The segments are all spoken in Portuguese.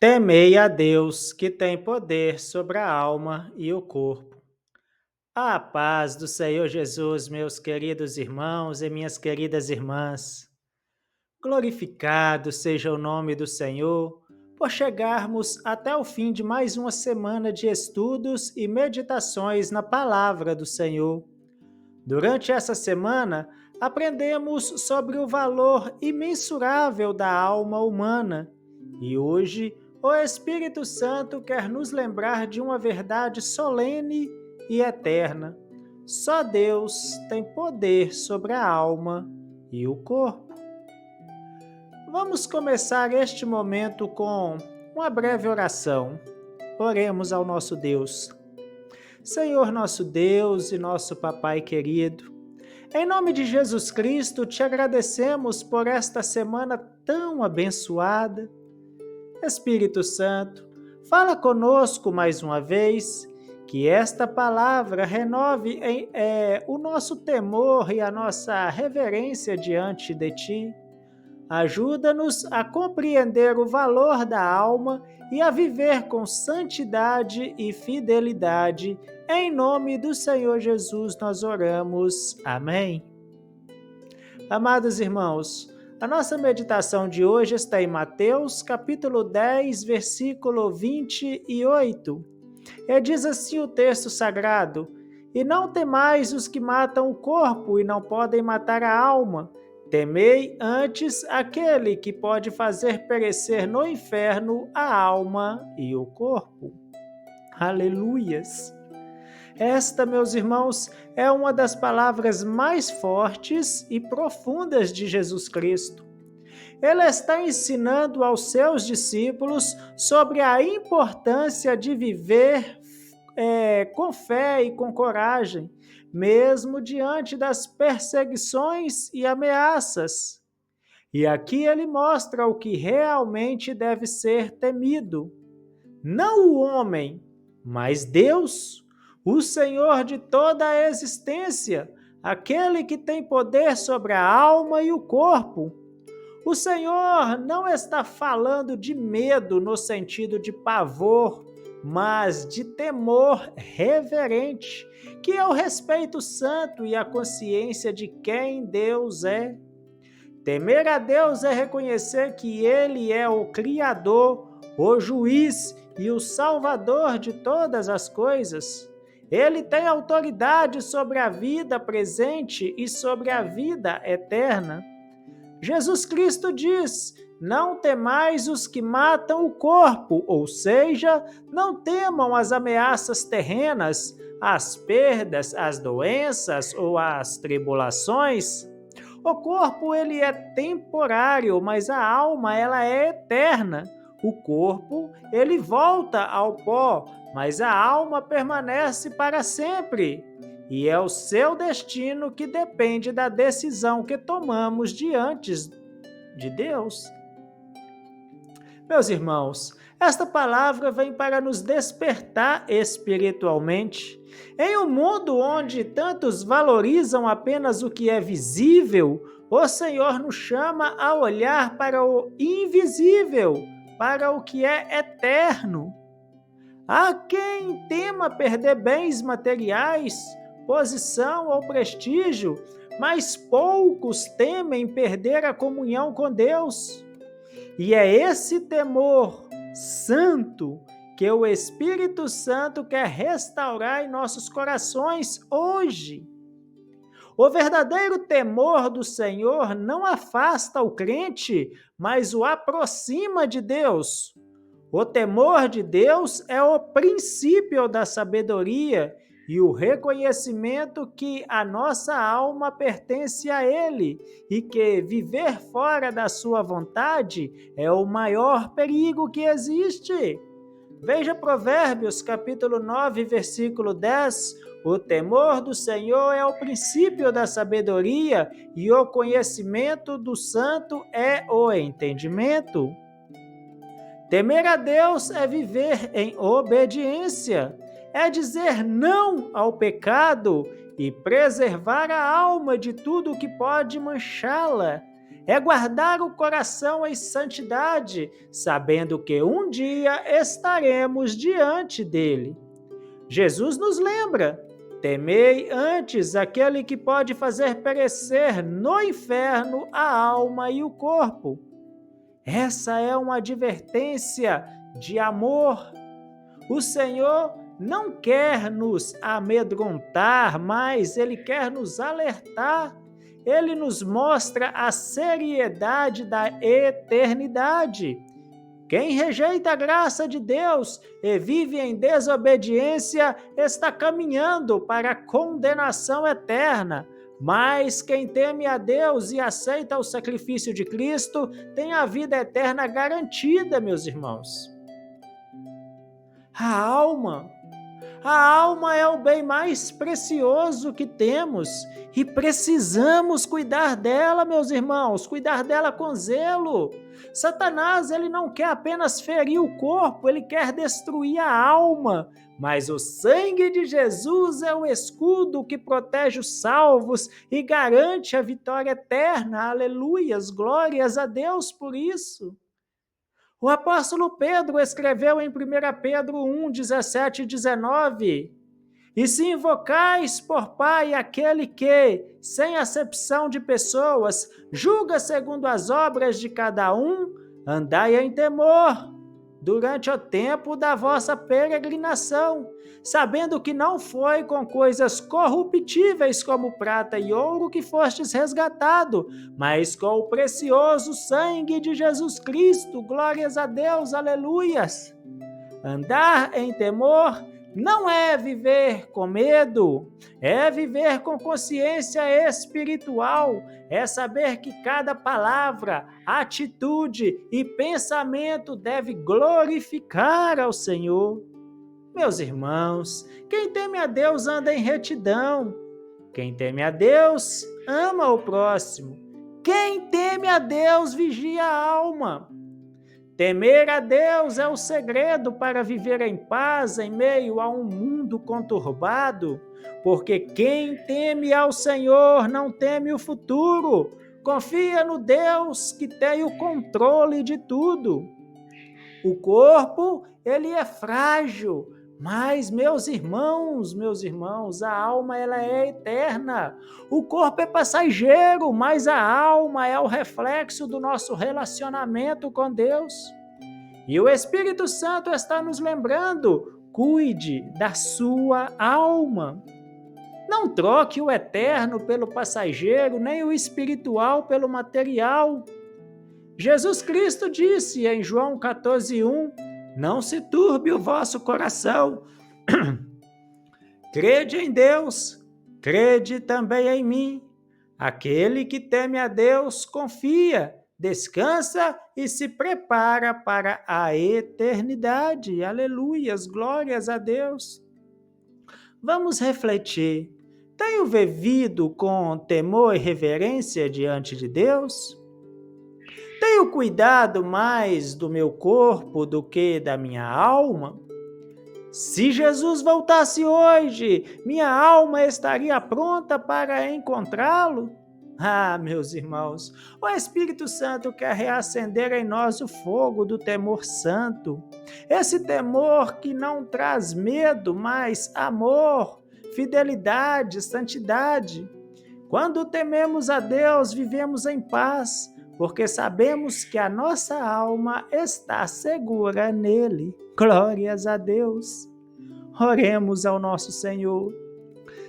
Temei a Deus, que tem poder sobre a alma e o corpo. A paz do Senhor Jesus, meus queridos irmãos e minhas queridas irmãs. Glorificado seja o nome do Senhor, por chegarmos até o fim de mais uma semana de estudos e meditações na palavra do Senhor. Durante essa semana, aprendemos sobre o valor imensurável da alma humana e hoje o Espírito Santo quer nos lembrar de uma verdade solene e eterna. Só Deus tem poder sobre a alma e o corpo. Vamos começar este momento com uma breve oração. Oremos ao nosso Deus. Senhor nosso Deus e nosso Papai querido, em nome de Jesus Cristo, te agradecemos por esta semana tão abençoada. Espírito Santo, fala conosco mais uma vez, que esta palavra renove o nosso temor e a nossa reverência diante de Ti. Ajuda-nos a compreender o valor da alma e a viver com santidade e fidelidade. Em nome do Senhor Jesus nós oramos. Amém. Amados irmãos, a nossa meditação de hoje está em Mateus, capítulo 10, versículo 28. E diz assim o texto sagrado: E não temais os que matam o corpo e não podem matar a alma. Temei antes aquele que pode fazer perecer no inferno a alma e o corpo. Aleluias! Esta, meus irmãos, é uma das palavras mais fortes e profundas de Jesus Cristo. Ele está ensinando aos seus discípulos sobre a importância de viver com fé e com coragem, mesmo diante das perseguições e ameaças. E aqui ele mostra o que realmente deve ser temido. Não o homem, mas Deus, o Senhor de toda a existência, aquele que tem poder sobre a alma e o corpo. O Senhor não está falando de medo no sentido de pavor, mas de temor reverente, que é o respeito santo e a consciência de quem Deus é. Temer a Deus é reconhecer que Ele é o Criador, o Juiz e o Salvador de todas as coisas. Ele tem autoridade sobre a vida presente e sobre a vida eterna. Jesus Cristo diz: não temais os que matam o corpo, ou seja, não temam as ameaças terrenas, as perdas, as doenças ou as tribulações. O corpo ele é temporário, mas a alma ela é eterna. O corpo ele volta ao pó, mas a alma permanece para sempre. E é o seu destino que depende da decisão que tomamos diante de Deus. Meus irmãos, esta palavra vem para nos despertar espiritualmente. Em um mundo onde tantos valorizam apenas o que é visível, o Senhor nos chama a olhar para o invisível, para o que é eterno. Há quem tema perder bens materiais, posição ou prestígio, mas poucos temem perder a comunhão com Deus. E é esse temor santo que o Espírito Santo quer restaurar em nossos corações hoje. O verdadeiro temor do Senhor não afasta o crente, mas o aproxima de Deus. O temor de Deus é o princípio da sabedoria e o reconhecimento que a nossa alma pertence a Ele e que viver fora da sua vontade é o maior perigo que existe. Veja Provérbios, capítulo 9, versículo 10. O temor do Senhor é o princípio da sabedoria e o conhecimento do santo é o entendimento. Temer a Deus é viver em obediência, é dizer não ao pecado e preservar a alma de tudo que pode manchá-la. é guardar o coração em santidade, sabendo que um dia estaremos diante dele. Jesus nos lembra: temei antes aquele que pode fazer perecer no inferno a alma e o corpo. Essa é uma advertência de amor. O Senhor não quer nos amedrontar, mas Ele quer nos alertar. Ele nos mostra a seriedade da eternidade. Quem rejeita a graça de Deus e vive em desobediência está caminhando para a condenação eterna. Mas quem teme a Deus e aceita o sacrifício de Cristo tem a vida eterna garantida, meus irmãos. A alma. A alma é o bem mais precioso que temos e precisamos cuidar dela, meus irmãos, cuidar dela com zelo. Satanás, ele não quer apenas ferir o corpo, ele quer destruir a alma. Mas o sangue de Jesus é o escudo que protege os salvos e garante a vitória eterna. Aleluias, glórias a Deus por isso. O apóstolo Pedro escreveu em 1 Pedro 1, 17 e 19: E se invocais por Pai aquele que, sem acepção de pessoas, julga segundo as obras de cada um, andai em temor durante o tempo da vossa peregrinação, sabendo que não foi com coisas corruptíveis como prata e ouro que fostes resgatado, mas com o precioso sangue de Jesus Cristo. Glórias a Deus, aleluias! Andar em temor não é viver com medo, é viver com consciência espiritual, é saber que cada palavra, atitude e pensamento deve glorificar ao Senhor. Meus irmãos, quem teme a Deus anda em retidão. Quem teme a Deus ama o próximo. Quem teme a Deus vigia a alma. Temer a Deus é o segredo para viver em paz em meio a um mundo conturbado, porque quem teme ao Senhor não teme o futuro, confia no Deus que tem o controle de tudo. O corpo, ele é frágil, mas, meus irmãos, a alma ela é eterna. O corpo é passageiro, mas a alma é o reflexo do nosso relacionamento com Deus. E o Espírito Santo está nos lembrando: cuide da sua alma. Não troque o eterno pelo passageiro, nem o espiritual pelo material. Jesus Cristo disse em João 14:1: Não se turbe o vosso coração. Crede em Deus, crede também em mim. Aquele que teme a Deus confia, descansa e se prepara para a eternidade. Aleluias, glórias a Deus. Vamos refletir. Tenho vivido com temor e reverência diante de Deus? Tenho cuidado mais do meu corpo do que da minha alma? Se Jesus voltasse hoje, minha alma estaria pronta para encontrá-lo? Ah, meus irmãos, o Espírito Santo quer reacender em nós o fogo do temor santo. Esse temor que não traz medo, mas amor, fidelidade, santidade. Quando tememos a Deus, vivemos em paz, porque sabemos que a nossa alma está segura nele. Glórias a Deus. Oremos ao nosso Senhor.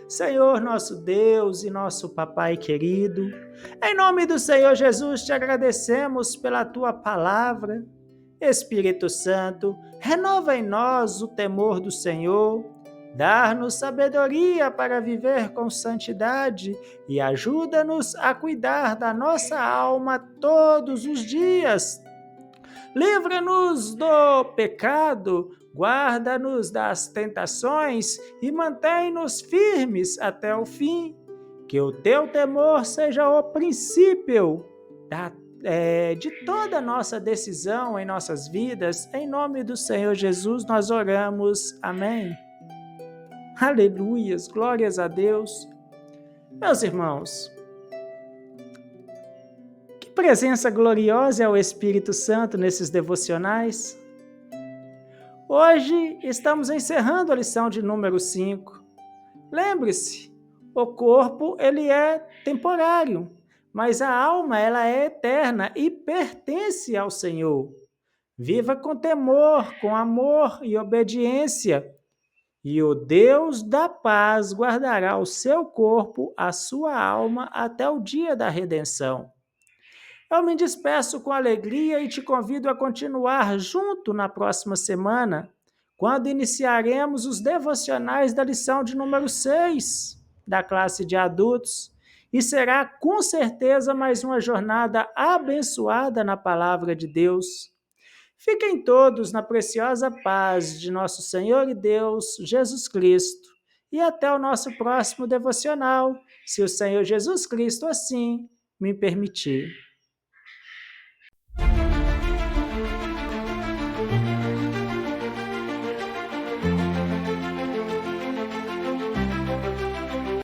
Senhor, nosso Deus e nosso Papai querido, em nome do Senhor Jesus te agradecemos pela tua palavra. Espírito Santo, renova em nós o temor do Senhor, dá-nos sabedoria para viver com santidade e ajuda-nos a cuidar da nossa alma todos os dias. Livra-nos do pecado, guarda-nos das tentações e mantém-nos firmes até o fim. Que o teu temor seja o princípio de toda a nossa decisão em nossas vidas. Em nome do Senhor Jesus nós oramos. Amém. Aleluias, glórias a Deus. Meus irmãos, que presença gloriosa é o Espírito Santo nesses devocionais. Hoje estamos encerrando a lição de número 5. Lembre-se, o corpo ele é temporário, mas a alma ela é eterna e pertence ao Senhor. Viva com temor, com amor e obediência, e o Deus da paz guardará o seu corpo, a sua alma, até o dia da redenção. Eu me despeço com alegria e te convido a continuar junto na próxima semana, quando iniciaremos os devocionais da lição de número 6 da classe de adultos, e será com certeza mais uma jornada abençoada na palavra de Deus. Fiquem todos na preciosa paz de nosso Senhor e Deus, Jesus Cristo, e até o nosso próximo devocional, se o Senhor Jesus Cristo assim me permitir.